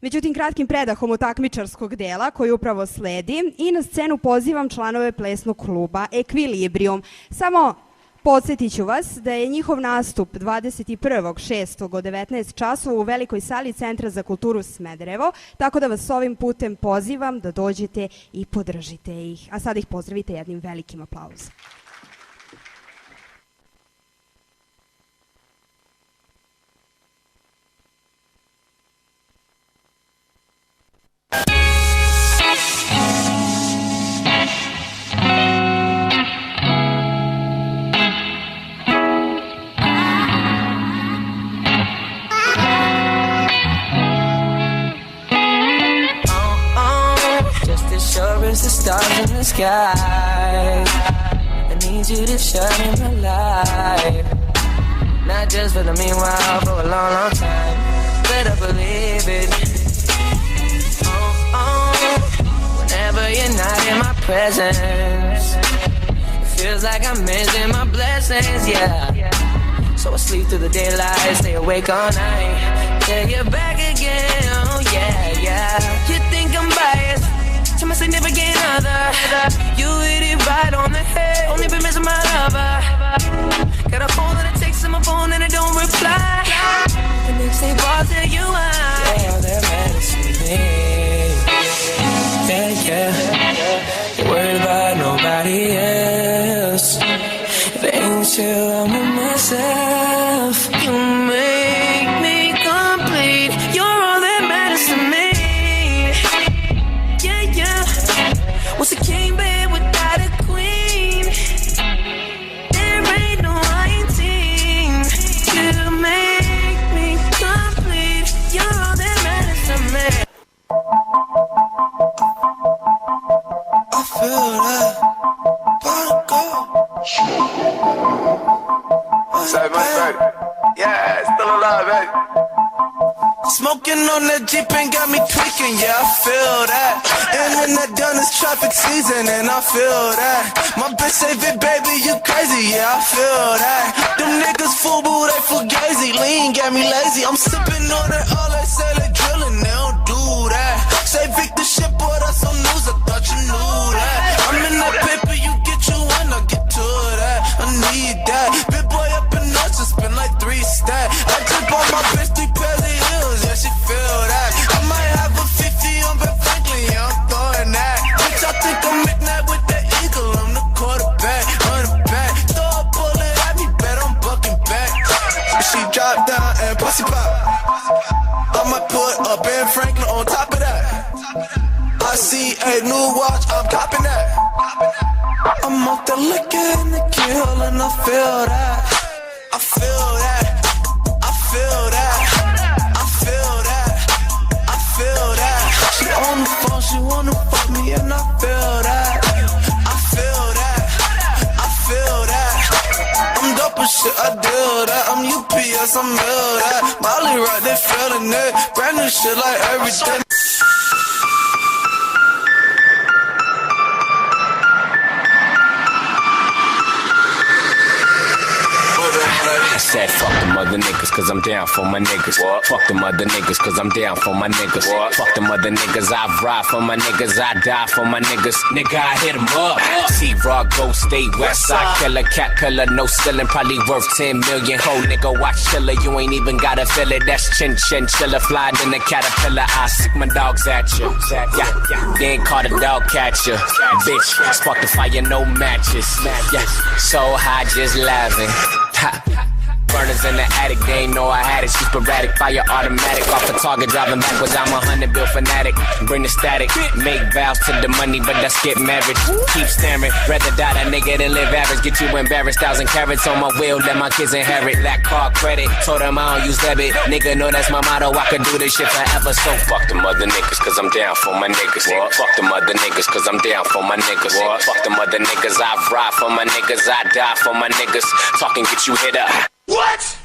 Međutim, kratkim predahom od takmičarskog dela koji upravo sledi i na scenu pozivam članove plesnog kluba Ekvilibrium. Samo podsjetit ću vas da je njihov nastup 21.6. od 19 časova u velikoj sali Centra za kulturu Smederevo, tako da vas ovim putem pozivam da dođete i podržite ih. A sad ih pozdravite jednim velikim aplauzom. The stars in the sky, I need you to shine in my life. Not just for the meanwhile, for a long, long time. Better believe it. Whenever you're not in my presence, it feels like I'm missing my blessings, yeah. So I sleep through the daylight, stay awake all night, till you're back again, oh yeah, yeah. You think I'm biased to my significant other, you hit it right on the head. Only been missing my lover. Got a phone that I text on my phone and I don't reply. The next day I'll tell you why. Yeah, they're mad at me. Yeah, yeah. You're worried about nobody else. If it ain't you, I'm with myself. You make me complete. You're all that matters to me. What's a king bed without a queen? There ain't no hiding. You make me complete. You're all that matters to me. I feel that. Say my baby. Yeah, still alive, baby. Smoking on that Jeep and got me tweaking, yeah, I feel that. And when that done, it's traffic season, and I feel that. My bitch say, Vic, baby, you crazy, yeah, I feel that. Them niggas FUBU, they fugazi, lean, got me lazy. I'm sipping on it, all they say they drilling, they don't do that. Say, Vic, the shit, boy, that's some news, I thought you knew that. I'm in that paper, you get you when I get to that. I need that. Big boy up in nuts, just spend like 3 stacks. I just bought my bitch 3 pairs of heels, yeah, she feel that. I might have a 50 on Ben Franklin, yeah, I'm throwing that. Bitch, I think I'm McNabb with the eagle, I'm the quarterback, running back. Throw a bullet at me, bet I'm bucking back. She drop down and pussy pop. I might put a Ben Franklin on top of that. I see a new watch, I'm copping that. I'm off the liquor and the kill and I feel that. I feel that. I feel that. I feel that. I feel that. She on the phone, she wanna fuck me and I feel that. I feel that. I feel that. I'm dope as shit, I deal that. I'm UPS, I'm mail that. Molly right, they feeling it. Brand new shit like every day. I said fuck them other niggas cause I'm down for my niggas. What? Fuck them other niggas cause I'm down for my niggas. What? Fuck them other niggas, I ride for my niggas, I die for my niggas. Nigga, I hit them up. T-Raw, Ghost State, Westside Killer, Cat Pillar, no stealing, probably worth 10 million. Whole nigga, watch chiller, you ain't even gotta feel it. That's chin chin chiller, fly in the caterpillar. I sick my dogs at you. Yeah, they ain't caught a dog catcher. Bitch, spark the fire, no matches. Yeah, so high, just laughing. Ha. Burners in the attic, they ain't know I had it. She sporadic, fire automatic. Off the target, driving backwards, I'm a 100 bill fanatic. Bring the static, make vows to the money, but let's get married. Keep staring, rather die that nigga than live average. Get you embarrassed, 1,000 carats on my wheel, let my kids inherit. That car credit, told them I don't use debit. Nigga know that's my motto, I could do this shit forever. So fuck them other niggas, cause I'm down for my niggas. What? Fuck them other niggas, cause I'm down for my niggas. What? Fuck them other niggas, I ride for my niggas, I die for my niggas. Talking get you hit up. What?